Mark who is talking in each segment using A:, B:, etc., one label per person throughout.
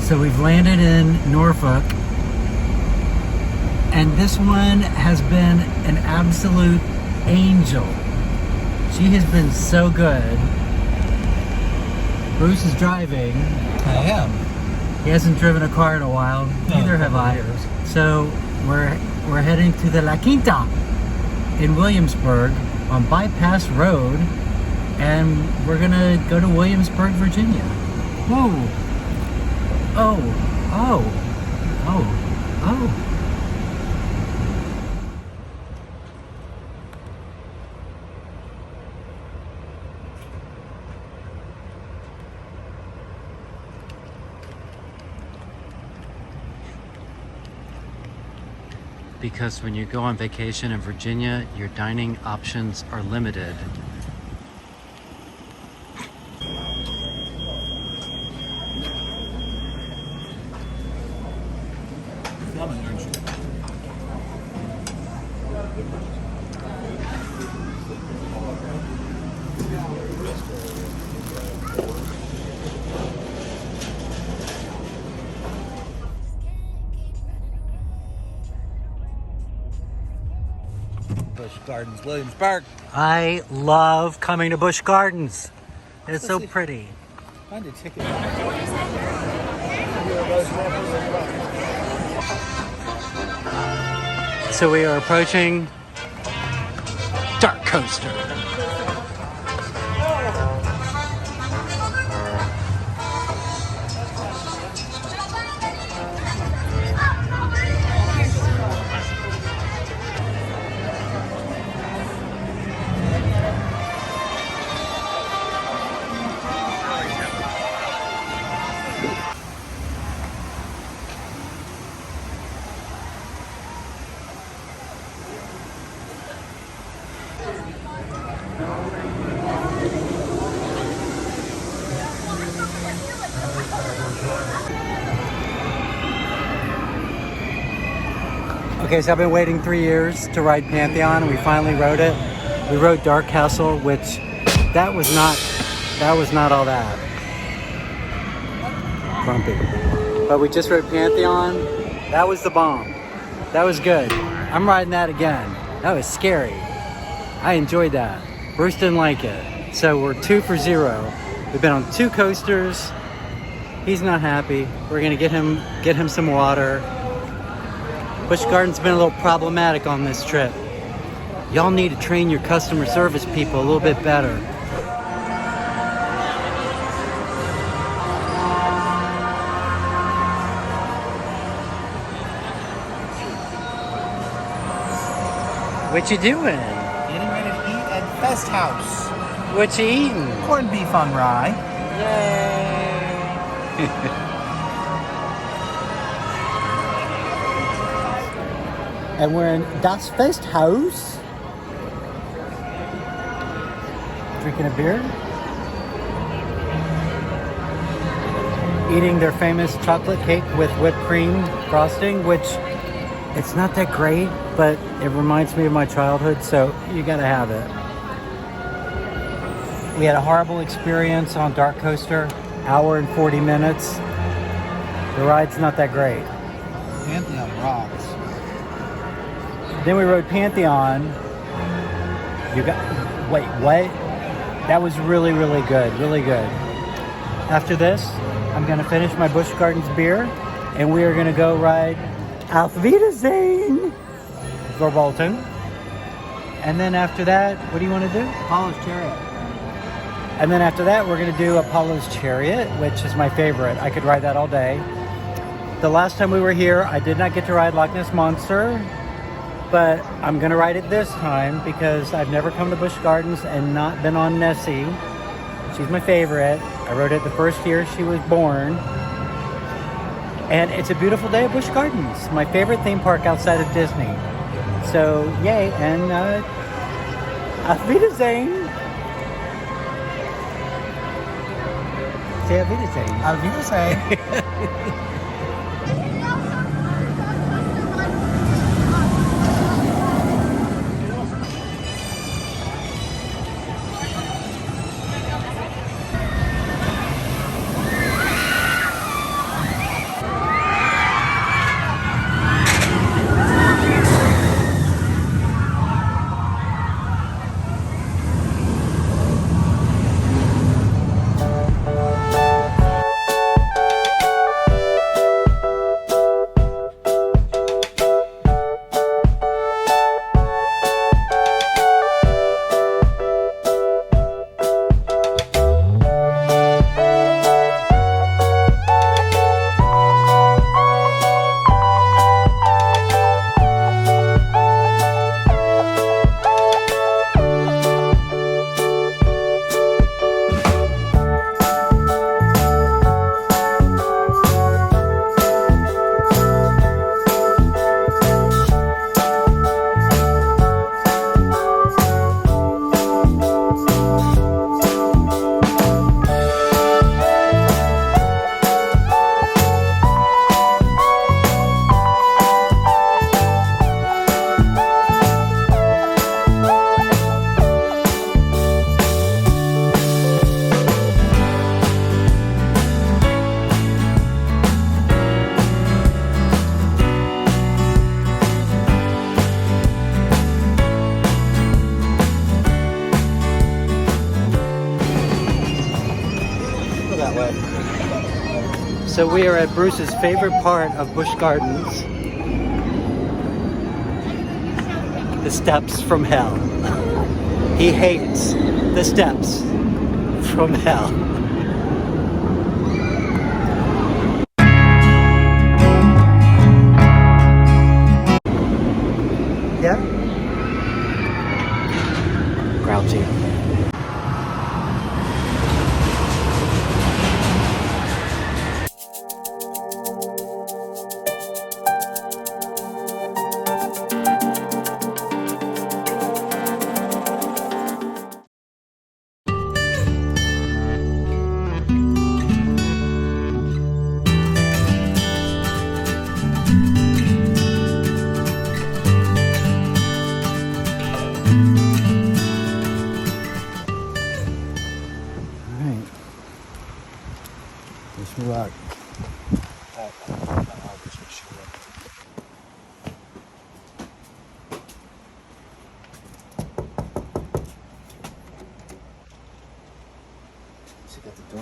A: So we've landed in Norfolk, and this one has been an absolute angel. She has been so good. Bruce is driving.
B: I am.
A: He hasn't driven a car in a while. Neither have I. So we're heading to the La Quinta in Williamsburg on Bypass Road, and we're gonna go to Williamsburg, Virginia. Whoa! Oh! Because when you go on vacation in Virginia, your dining options are limited.
B: Busch Gardens, Williamsburg.
A: I love coming to Busch Gardens. It's so pretty.
B: Find a ticket.
A: So we are approaching Dark Coaster. Okay, so I've been waiting 3 years to ride Pantheon, and we finally rode it. We rode Dark Castle, which that was not all that grumpy. But we just rode Pantheon. That was the bomb. That was good. I'm riding that again. That was scary. I enjoyed that. Bruce didn't like it. So we're 2 for 0. We've been on 2 coasters. He's not happy. We're gonna get him some water. Busch Gardens been a little problematic on this trip. Y'all need to train your customer service people a little bit better. What you doing?
B: Getting ready to eat at Fest House.
A: What you eating?
B: Corned beef on rye.
A: Yay! And we're in Das Fest House. Drinking a beer. Eating their famous chocolate cake with whipped cream frosting, which it's not that great, but it reminds me of my childhood, so you gotta have it. We had a horrible experience on Dark Coaster, hour and 40 minutes. The ride's not that great.
B: Pantheon rocks.
A: Then we rode Pantheon. Wait, what? That was really, really good, really good. After this, I'm gonna finish my Busch Gardens beer, and we are gonna go ride Auf Wiedersehen for Bolton. And then after that, what do you wanna do?
B: Apollo's Chariot.
A: And then after that, we're gonna do Apollo's Chariot, which is my favorite. I could ride that all day. The last time we were here, I did not get to ride Loch Ness Monster, but I'm gonna ride it this time because I've never come to Busch Gardens and not been on Nessie. She's my favorite. I rode it the first year she was born. And it's a beautiful day at Busch Gardens, my favorite theme park outside of Disney. So, yay, and Auf Wiedersehen. Say Auf Wiedersehen.
B: Auf Wiedersehen.
A: So we are at Bruce's favorite part of Busch Gardens. The steps from hell. He hates the steps from hell. Yeah? Grouchy. Wish me luck.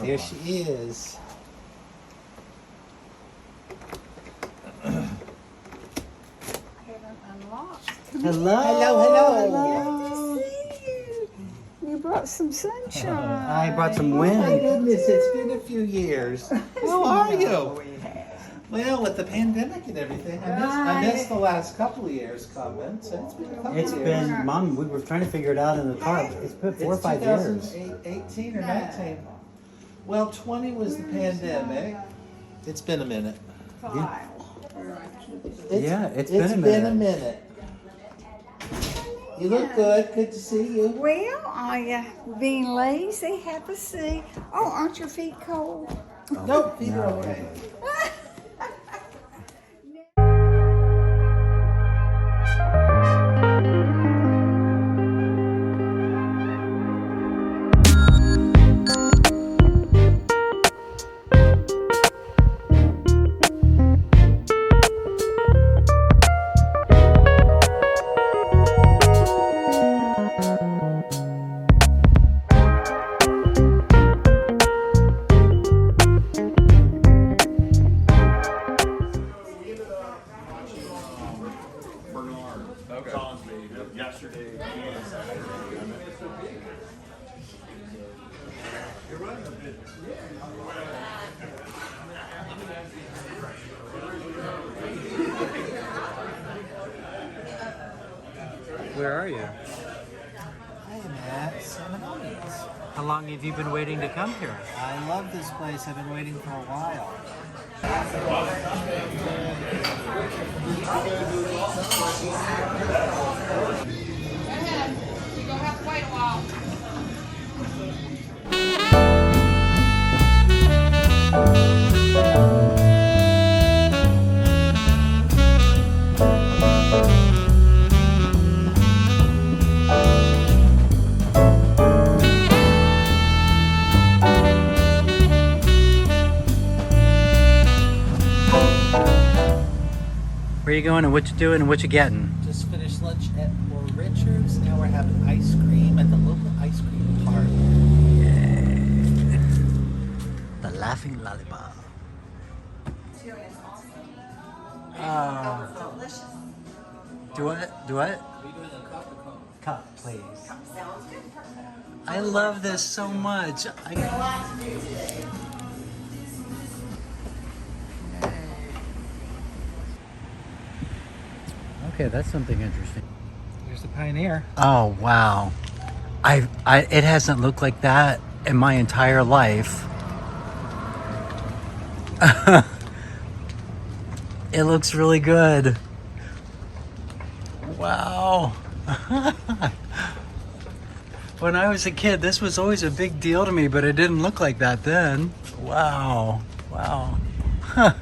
A: There she is. Hello. Hello.
C: You brought some sunshine.
A: I brought some wind.
B: My goodness, it's been a few years. How are you? Well, with the pandemic and everything, I missed the last couple of years coming. So it's been a couple
A: It's
B: of years.
A: been, Mom, we were trying to figure it out in the car. It's been 4 or 5 years.
B: 2018 or 19. Well, 20 was the pandemic. It's been a minute.
A: It's been a minute.
B: You look good. Good to see you.
C: Well, are you being lazy? Have a seat. Oh, aren't your feet cold?
B: Nope, feet are okay.
A: Where are you?
B: I am at Seminoles.
A: How long have you been waiting to come here?
B: I love this place. I've been waiting for a while.
D: You're gonna have to wait a while.
A: Where you going and what you doing and what you getting?
B: Just finished lunch at Poor Richard's. Now we're having ice cream at the local ice cream park.
A: The Laughing Lollipop. Do what? Do what? Cup, please. I love this so much. Okay, that's something interesting.
B: There's the Pioneer.
A: Oh wow, it hasn't looked like that in my entire life. It looks really good. Wow. When I was a kid, this was always a big deal to me, but it didn't look like that then. Wow. Wow. Huh.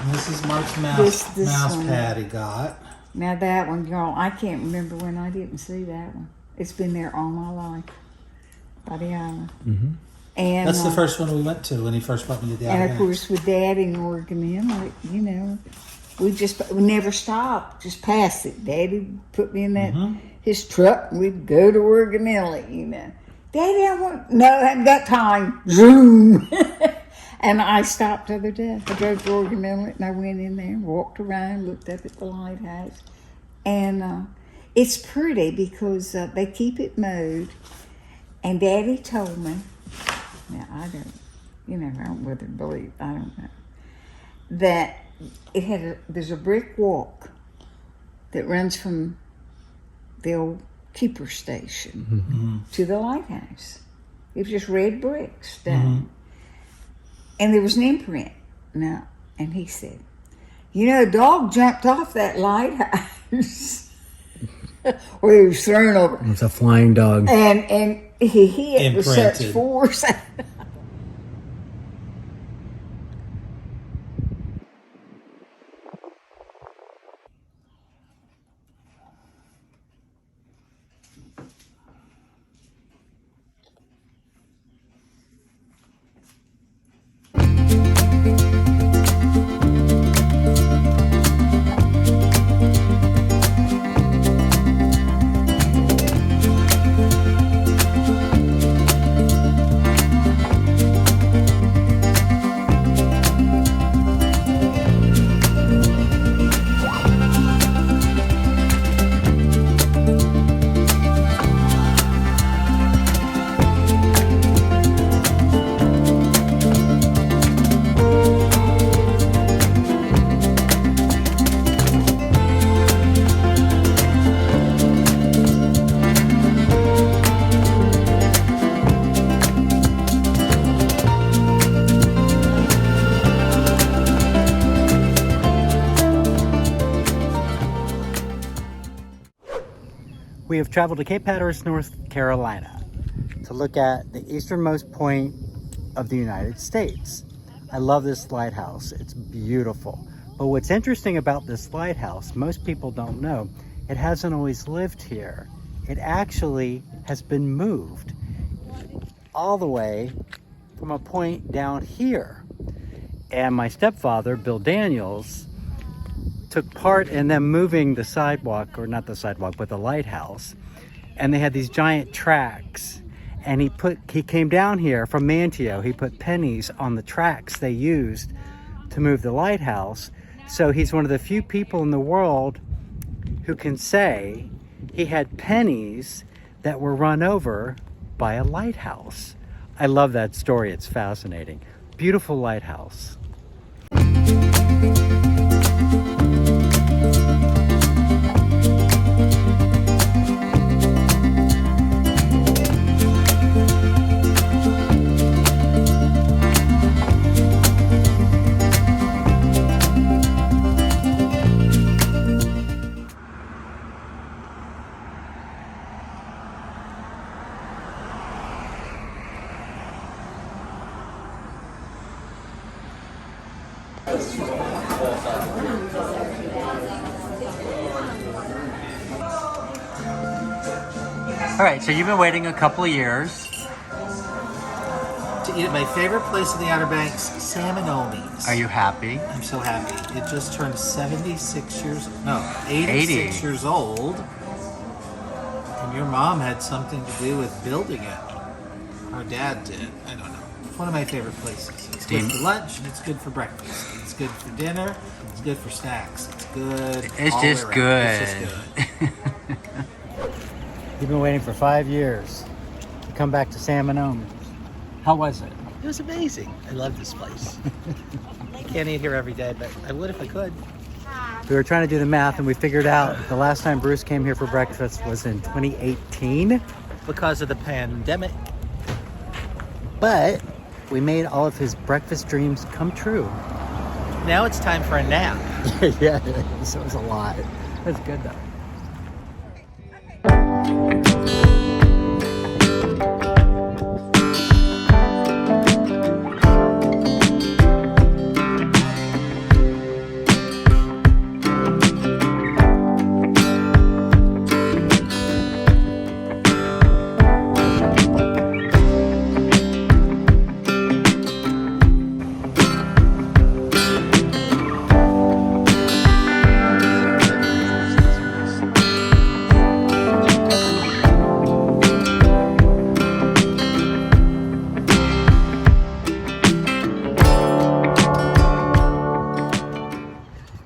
B: And this is Mark's
C: This
B: mouse
C: one.
B: pad he got.
C: Now that one, y'all, I can't remember when I didn't see that one. It's been there all my life by the island.
A: Mm-hmm.
C: And
B: That's the first one we went to when he first brought me to the
C: and
B: Outer
C: of course, with Dad in Oregon Inlet, you know, we never stopped, just passed it. Daddy put me in that his truck, and we'd go to Oregon Inlet, you know. Daddy, I haven't got time. Zoom. And I stopped the other day. I drove to Oregon Inlet, and I went in there, walked around, looked up at the lighthouse, and it's pretty because they keep it mowed. And Daddy told me. Now, I don't whether to believe, I don't know, that there's a brick walk that runs from the old keeper station to the lighthouse. It was just red bricks done. And there was an imprint. Now, and he said, you know, a dog jumped off that lighthouse. Or he was thrown over.
A: It's a flying dog.
C: And he hit with such
B: Imprinted.
C: force.
A: We have traveled to Cape Hatteras, North Carolina to look at the easternmost point of the United States. I love this lighthouse. It's beautiful. But what's interesting about this lighthouse, most people don't know, it hasn't always lived here. It actually has been moved all the way from a point down here. And my stepfather, Bill Daniels, took part in them moving the sidewalk, or not the sidewalk, but the lighthouse. And they had these giant tracks. And he came down here from Manteo. He put pennies on the tracks they used to move the lighthouse. So he's one of the few people in the world who can say he had pennies that were run over by a lighthouse. I love that story. It's fascinating. Beautiful lighthouse. All right, so you've been waiting a couple of years.
B: To eat at my favorite place in the Outer Banks, Salmonomi's.
A: Are you happy?
B: I'm so happy. It just turned 86 years old. And your mom had something to do with building it. Our dad did. I don't know. It's one of my favorite places. It's good for lunch and it's good for breakfast. It's good for dinner. It's good for snacks. It's good.
A: It's
B: all
A: just
B: the way
A: good.
B: around. It's just good.
A: You've been waiting for 5 years to come back to Salmonomi's. How was it?
B: It was amazing. I love this place. I can't eat here every day, but I would if I could.
A: We were trying to do the math and we figured out the last time Bruce came here for breakfast was in 2018.
B: Because of the pandemic.
A: But we made all of his breakfast dreams come true.
B: Now it's time for a nap.
A: Yeah, so it was a lot. That's good though.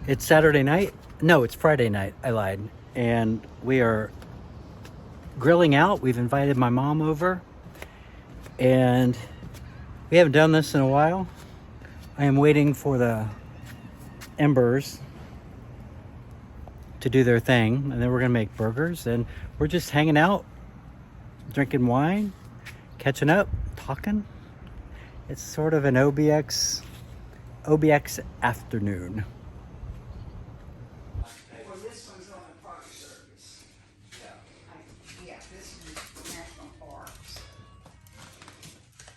A: It's Saturday night. No, it's Friday night. I lied. And we are grilling out. We've invited my mom over. And we haven't done this in a while. I am waiting for the embers to do their thing. And then we're going to make burgers. And we're just hanging out, drinking wine, catching up, talking. It's sort of an OBX afternoon.
C: Well, this one's on the Park Service. Yeah, this is National Parks.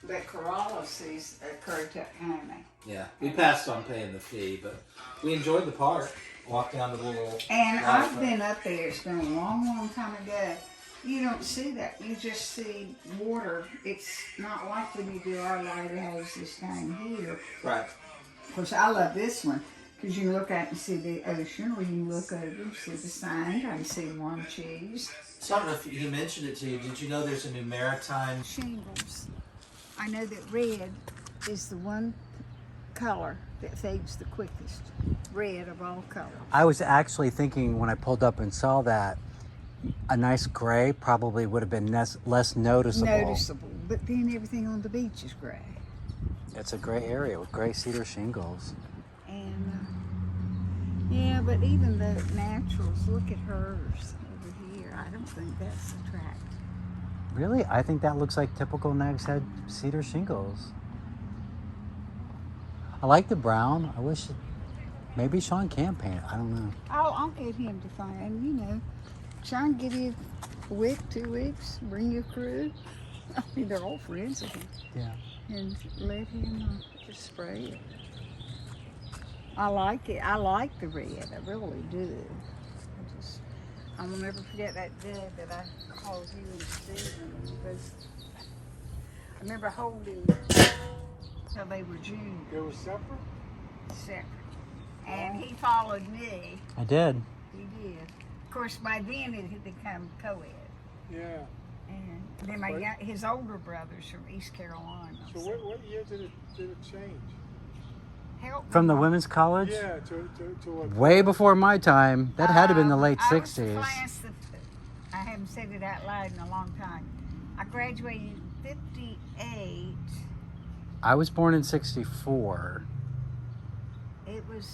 C: But Corrales is a Currituck County.
B: Yeah, we passed on paying the fee, but we enjoyed the park. Walked down the little.
C: And I've been up there. It's been a long, long time ago. You don't see that. You just see water. It's not like when you do our lighthouses down here.
B: Right.
C: Of course, I love this one because you can look out and see the ocean, or you can look over and see the sand. I can see warm cheese.
B: So I don't know if he mentioned it to you. Did you know there's a new maritime?
C: Shingles. I know that red is the one color that fades the quickest. Red of all colors.
A: I was actually thinking when I pulled up and saw that, a nice gray probably would have been less noticeable.
C: But then everything on the beach is gray.
A: It's a gray area with gray cedar shingles.
C: And yeah, but even the naturals, look at hers over here. I don't think that's attractive.
A: Really? I think that looks like typical Nags Head cedar shingles. I like the brown. I wish maybe Sean can paint it. I don't know.
C: I'll get him to find, Sean, give you a week, 2 weeks, bring you a crew. I mean, they're all friends of him.
A: Yeah.
C: And let him just spray it. I like it. I like the red. I really do. I will never forget that day that I called you and Stephen. Because I remember holding till they were June.
D: They were separate?
C: Separate. And he followed me.
A: I did.
C: He did. Of course, by then it had become co-ed.
D: Yeah.
C: And then his older brother's from East Carolina.
D: So what year did it change?
A: From the women's college?
D: Yeah, to what?
A: Way before my time. That had to have been the late 60s.
C: I haven't said it out loud in a long time. I graduated in 58.
A: I was born in 64.
C: It was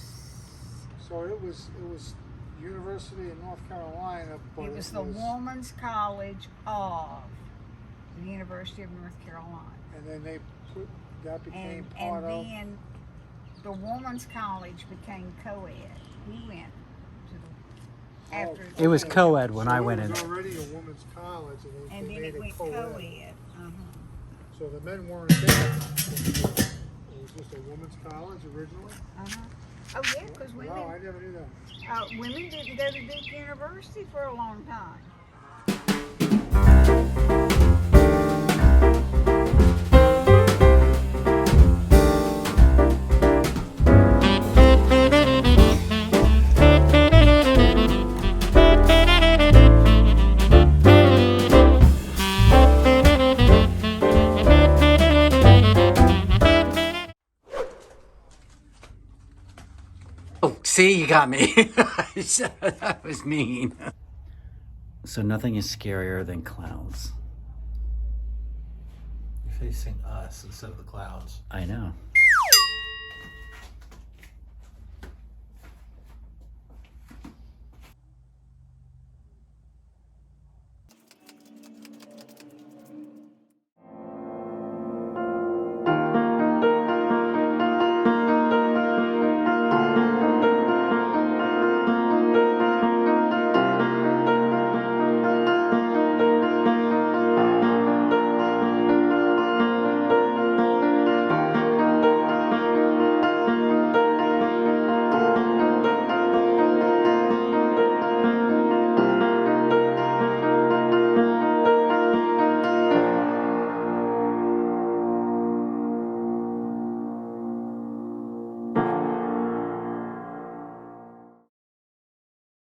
D: University of North Carolina. But
C: it was the Women's College of the University of North Carolina.
D: And then that became
C: part of. And then the Women's College became co-ed. We went to the after.
A: It was co-ed when I went in.
D: It was already a women's college, and
C: then
D: made
C: it went co-ed.
D: So the men weren't there. It was just a women's college originally.
C: Oh yeah, because women.
D: No, I never knew that.
C: Women didn't go to Duke University for a long time.
A: Oh, see, you got me. That was mean. So nothing is scarier than clouds.
B: You're facing us instead of the clouds.
A: I know.